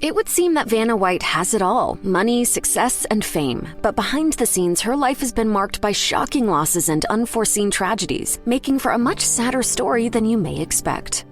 It would seem that Vanna White has it all: money, success, and fame. But behind the scenes, her life has been marked by shocking losses and unforeseen tragedies, making for a much sadder story than you may expect.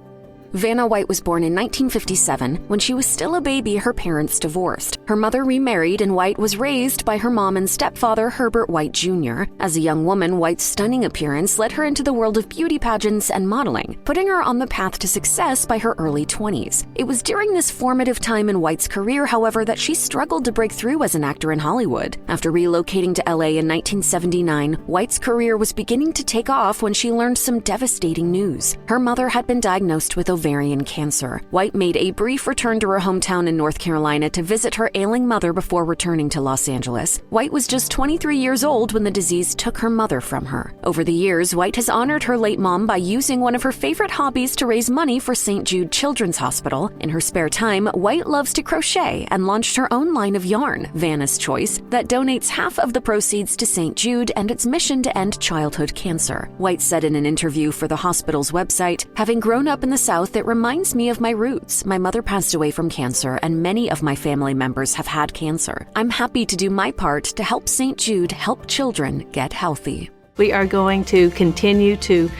Vanna White was born in 1957. When she was still a baby, her parents divorced. Her mother remarried, and White was raised by her mom and stepfather, Herbert White Jr. As a young woman, White's stunning appearance led her into the world of beauty pageants and modeling, putting her on the path to success by her early 20s. It was during this formative time in White's career, however, that she struggled to break through as an actor in Hollywood. After relocating to LA in 1979, White's career was beginning to take off when she learned some devastating news. Her mother had been diagnosed with ovarian cancer. White made a brief return to her hometown in North Carolina to visit her ailing mother before returning to Los Angeles. White was just 23 years old when the disease took her mother from her. Over the years, White has honored her late mom by using one of her favorite hobbies to raise money for St. Jude Children's Hospital. In her spare time, White loves to crochet and launched her own line of yarn, Vanna's Choice, that donates half of the proceeds to St. Jude and its mission to end childhood cancer. White said in an interview for the hospital's website, "Having grown up in the South, it reminds me of my roots. My mother passed away from cancer, and many of my family members have had cancer. I'm happy to do my part to help St. Jude help children get healthy." We are going to continue to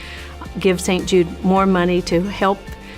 give St. Jude more money to help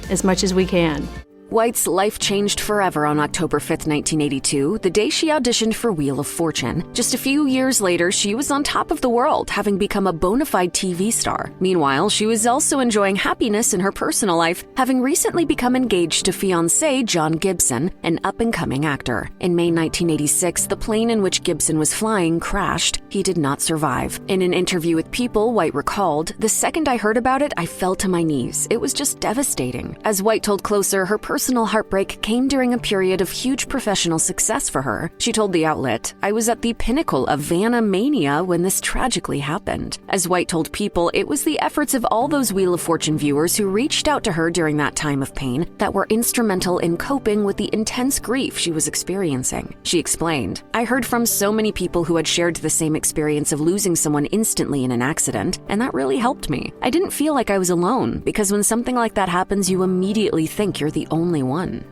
as much as we can. White's life changed forever on October 5, 1982, the day she auditioned for Wheel of Fortune. Just a few years later, she was on top of the world, having become a bona fide TV star. Meanwhile, she was also enjoying happiness in her personal life, having recently become engaged to Fiancé John Gibson, an up-and-coming actor. In May 1986, the plane in which Gibson was flying crashed. He did not survive. In an interview with People, White recalled, "The second I heard about it, I fell to my knees. It was just devastating." As White told Closer, her personal heartbreak came during a period of huge professional success for her. She told the outlet, "I was at the pinnacle of Vanna mania when this tragically happened." As White told People, it was the efforts of all those Wheel of Fortune viewers who reached out to her during that time of pain that were instrumental in coping with the intense grief she was experiencing. She explained, "I heard from so many people who had shared the same experience of losing someone instantly in an accident, and that really helped me. I didn't feel like I was alone, because when something like that happens, you immediately think you're the only one."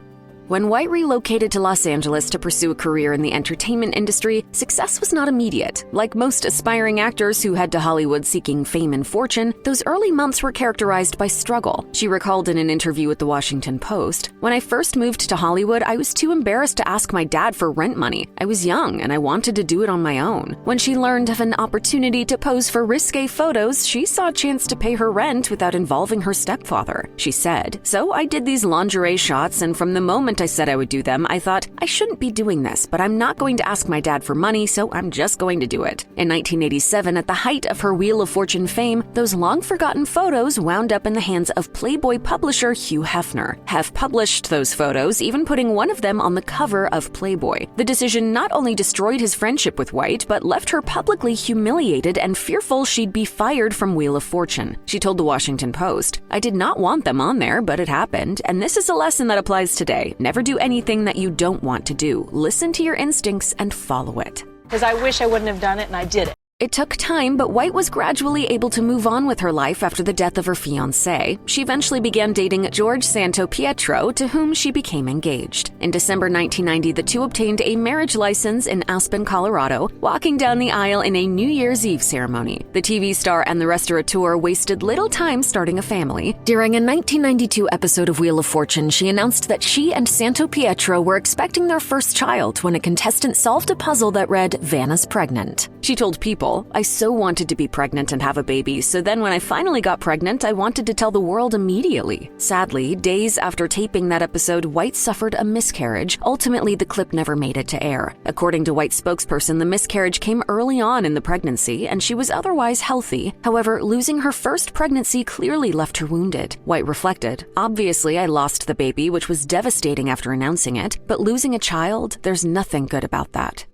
When White relocated to Los Angeles to pursue a career in the entertainment industry, success was not immediate. Like most aspiring actors who head to Hollywood seeking fame and fortune, those early months were characterized by struggle. She recalled in an interview with the Washington Post, "When I first moved to Hollywood, I was too embarrassed to ask my dad for rent money. I was young and I wanted to do it on my own. When she learned of an opportunity to pose for risqué photos, she saw a chance to pay her rent without involving her stepfather." She said, "So I did these lingerie shots, and from the moment I said I would do them, I thought, I shouldn't be doing this, but I'm not going to ask my dad for money, so I'm just going to do it." In 1987, at the height of her Wheel of Fortune fame, those long-forgotten photos wound up in the hands of Playboy publisher Hugh Hefner. Hef published those photos, even putting one of them on the cover of Playboy. The decision not only destroyed his friendship with White, but left her publicly humiliated and fearful she'd be fired from Wheel of Fortune. She told the Washington Post, "I did not want them on there, but it happened, and this is a lesson that applies today. Never do anything that you don't want to do. Listen to your instincts and follow it." Because I wish I wouldn't have done it, and I did it. It took time, but White was gradually able to move on with her life after the death of her fiancé. She eventually began dating George Santo Pietro, to whom she became engaged. In December 1990, the two obtained a marriage license in Aspen, Colorado, walking down the aisle in a New Year's Eve ceremony. The TV star and the restaurateur wasted little time starting a family. During a 1992 episode of Wheel of Fortune, she announced that she and Santo Pietro were expecting their first child when a contestant solved a puzzle that read, "Vanna's pregnant." She told People, "I so wanted to be pregnant and have a baby, so then when I finally got pregnant, I wanted to tell the world immediately." Sadly, days after taping that episode, White suffered a miscarriage. Ultimately, the clip never made it to air. According to White's spokesperson, the miscarriage came early on in the pregnancy, and she was otherwise healthy. However, losing her first pregnancy clearly left her wounded. White reflected, "Obviously, I lost the baby, which was devastating after announcing it, but losing a child, there's nothing good about that."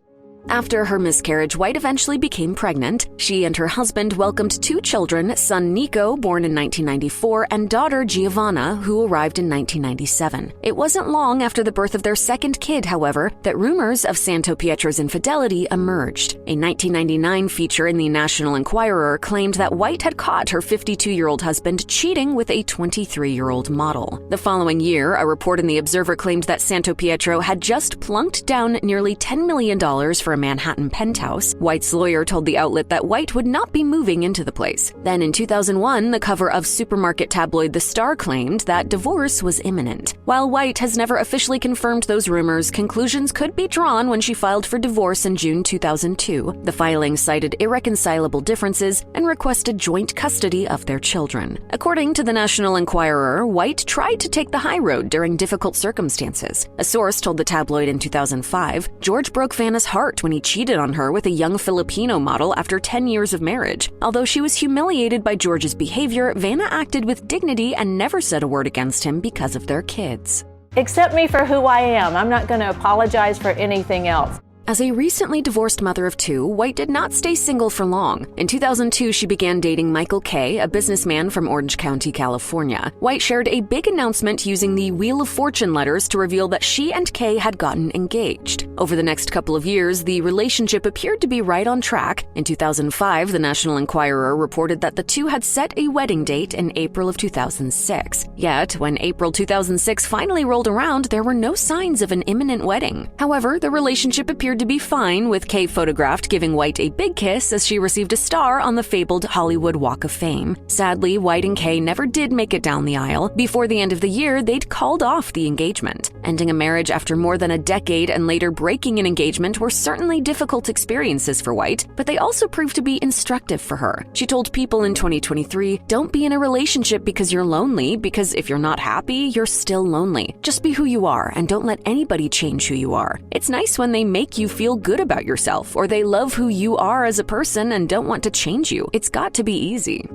After her miscarriage, White eventually became pregnant. She and her husband welcomed 2 children, son Nico, born in 1994, and daughter Giovanna, who arrived in 1997. It wasn't long after the birth of their second kid, however, that rumors of Santo Pietro's infidelity emerged. A 1999 feature in the National Enquirer claimed that White had caught her 52-year-old husband cheating with a 23-year-old model. The following year, a report in The Observer claimed that Santo Pietro had just plunked down nearly $10 million for a Manhattan penthouse. White's lawyer told the outlet that White would not be moving into the place. Then in 2001, the cover of supermarket tabloid The Star claimed that divorce was imminent. While White has never officially confirmed those rumors, conclusions could be drawn when she filed for divorce in June 2002. The filing cited irreconcilable differences and requested joint custody of their children. According to the National Enquirer, White tried to take the high road during difficult circumstances. A source told the tabloid in 2005, George broke Vanna's heart when he cheated on her with a young Filipino model after 10 years of marriage. Although she was humiliated by George's behavior, Vanna acted with dignity and never said a word against him because of their kids. Accept me for who I am. I'm not going to apologize for anything else. As a recently divorced mother of 2, White did not stay single for long. In 2002, she began dating Michael Kay, a businessman from Orange County, California. White shared a big announcement using the Wheel of Fortune letters to reveal that she and Kay had gotten engaged. Over the next couple of years, the relationship appeared to be right on track. In 2005, the National Enquirer reported that the two had set a wedding date in April of 2006. Yet, when April 2006 finally rolled around, there were no signs of an imminent wedding. However, the relationship appeared to be fine, with Kay photographed giving White a big kiss as she received a star on the fabled Hollywood Walk of Fame. Sadly, White and Kay never did make it down the aisle. Before the end of the year, they'd called off the engagement. Ending a marriage after more than a decade and later breaking an engagement were certainly difficult experiences for White, but they also proved to be instructive for her. She told People in 2023, "Don't be in a relationship because you're lonely, because if you're not happy, you're still lonely. Just be who you are and don't let anybody change who you are. It's nice when they make you feel good about yourself, or they love who you are as a person and don't want to change you. It's got to be easy."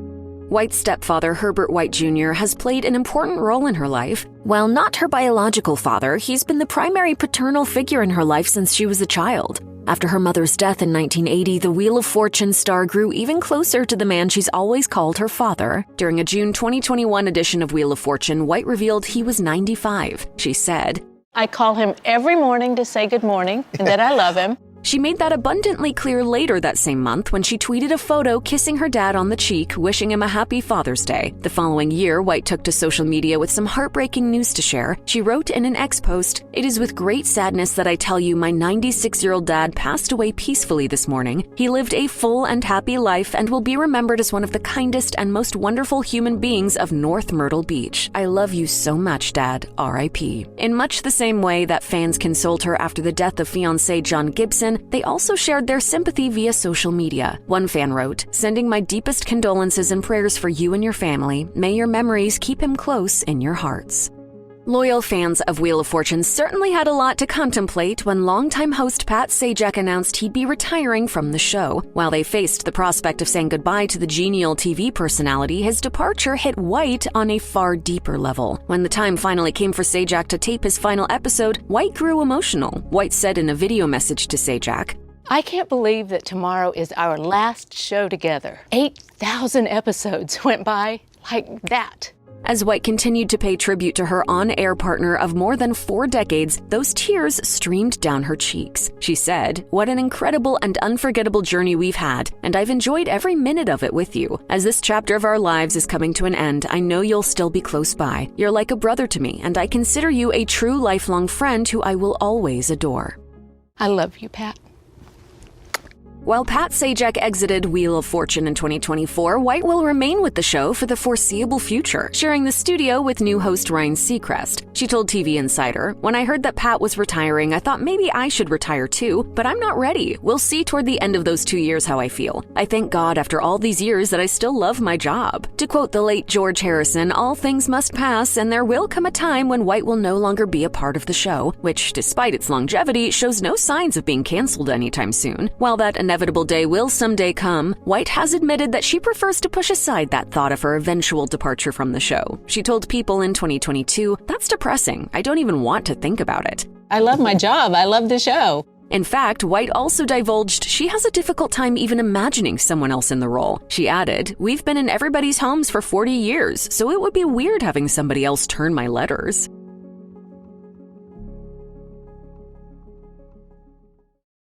White's stepfather, Herbert White Jr., has played an important role in her life. While not her biological father, he's been the primary paternal figure in her life since she was a child. After her mother's death in 1980, the Wheel of Fortune star grew even closer to the man she's always called her father. During a June 2021 edition of Wheel of Fortune, White revealed he was 95. She said, I call him every morning to say good morning and that I love him. She made that abundantly clear later that same month when she tweeted a photo kissing her dad on the cheek, wishing him a happy Father's Day. The following year, White took to social media with some heartbreaking news to share. She wrote in an X post, "It is with great sadness that I tell you my 96-year-old dad passed away peacefully this morning. He lived a full and happy life and will be remembered as one of the kindest and most wonderful human beings of North Myrtle Beach. I love you so much, Dad. R.I.P." In much the same way that fans consoled her after the death of fiancé John Gibson, they also shared their sympathy via social media. One fan wrote, "Sending my deepest condolences and prayers for you and your family. May your memories keep him close in your hearts." Loyal fans of Wheel of Fortune certainly had a lot to contemplate when longtime host Pat Sajak announced he'd be retiring from the show. While they faced the prospect of saying goodbye to the genial TV personality, his departure hit White on a far deeper level. When the time finally came for Sajak to tape his final episode, White grew emotional. White said in a video message to Sajak, I can't believe that tomorrow is our last show together. 8,000 episodes went by like that. As White continued to pay tribute to her on-air partner of more than 4 decades, those tears streamed down her cheeks. She said, "What an incredible and unforgettable journey we've had, and I've enjoyed every minute of it with you. As this chapter of our lives is coming to an end, I know you'll still be close by. You're like a brother to me, and I consider you a true lifelong friend who I will always adore." I love you, Pat. While Pat Sajak exited Wheel of Fortune in 2024, White will remain with the show for the foreseeable future, sharing the studio with new host Ryan Seacrest. She told TV Insider, "When I heard that Pat was retiring, I thought maybe I should retire too, but I'm not ready. We'll see toward the end of those 2 years how I feel. I thank God after all these years that I still love my job." To quote the late George Harrison, "All things must pass, and there will come a time when White will no longer be a part of the show," which, despite its longevity, shows no signs of being canceled anytime soon. While that inevitable day will someday come, White has admitted that she prefers to push aside that thought of her eventual departure from the show. She told People in 2022, "That's depressing. I don't even want to think about it." I love my job. I love the show. In fact, White also divulged she has a difficult time even imagining someone else in the role. She added, "We've been in everybody's homes for 40 years, so it would be weird having somebody else turn my letters."